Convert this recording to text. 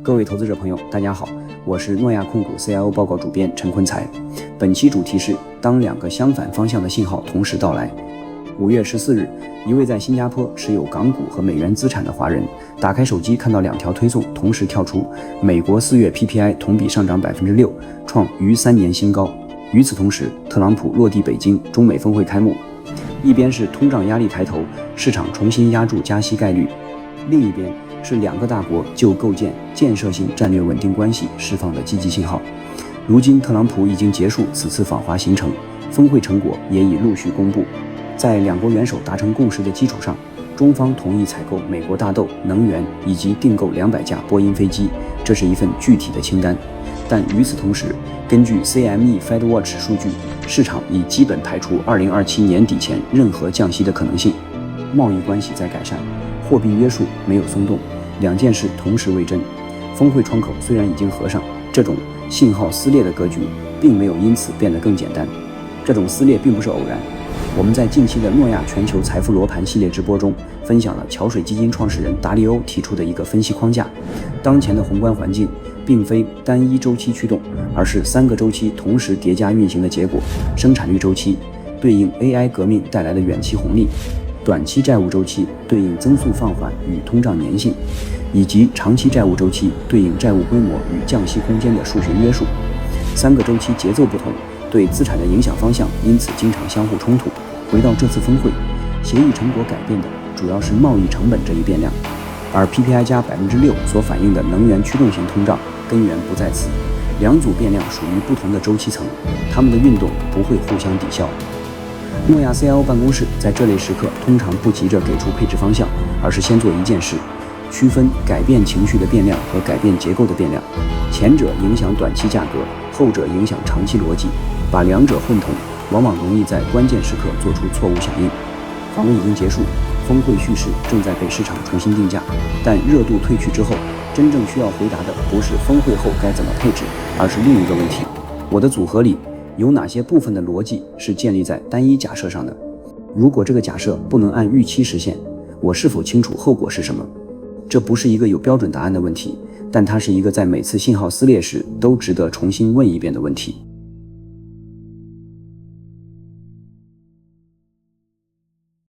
各位投资者朋友，大家好，我是诺亚控股 CIO 报告主编陈坤才。本期主题是当两个相反方向的信号同时到来。5月14日，一位在新加坡持有港股和美元资产的华人，打开手机看到两条推送同时跳出，美国4月 PPI 同比上涨 6%， 创逾3年新高。与此同时，特朗普落地北京，中美峰会开幕。一边是通胀压力抬头，市场重新压住加息概率；另一边是两个大国就构建建设性战略稳定关系释放的积极信号。如今，特朗普已经结束此次访华行程，峰会成果也已陆续公布。在两国元首达成共识的基础上，中方同意采购美国大豆、能源以及订购200架波音飞机，这是一份具体的清单。但与此同时，根据 CME FedWatch 数据，市场已基本排除2027年底前任何降息的可能性。贸易关系在改善，货币约束没有松动，两件事同时为真。峰会窗口虽然已经合上，这种信号撕裂的格局并没有因此变得更简单。这种撕裂并不是偶然。我们在近期的诺亚全球财富罗盘系列直播中，分享了桥水基金创始人达利欧提出的一个分析框架。当前的宏观环境并非单一周期驱动，而是3个周期同时叠加运行的结果。生产率周期对应 AI 革命带来的远期红利，短期债务周期对应增速放缓与通胀粘性，以及长期债务周期对应债务规模与降息空间的数学约束。3个周期节奏不同，对资产的影响方向因此经常相互冲突。回到这次峰会，协议成果改变的主要是贸易成本这一变量，而 PPI 加 6% 所反映的能源驱动型通胀根源不在此。两组变量属于不同的周期层，它们的运动不会互相抵消。诺亚 CIO 办公室在这类时刻通常不急着给出配置方向，而是先做一件事，区分改变情绪的变量和改变结构的变量，前者影响短期价格，后者影响长期逻辑。把两者混同，往往容易在关键时刻做出错误响应。访问已经结束，峰会叙事正在被市场重新定价，但热度退去之后，真正需要回答的不是峰会后该怎么配置，而是另一个问题：我的组合里有哪些部分的逻辑是建立在单一假设上的？如果这个假设不能按预期实现，我是否清楚后果是什么？这不是一个有标准答案的问题，但它是一个在每次信号撕裂时都值得重新问一遍的问题。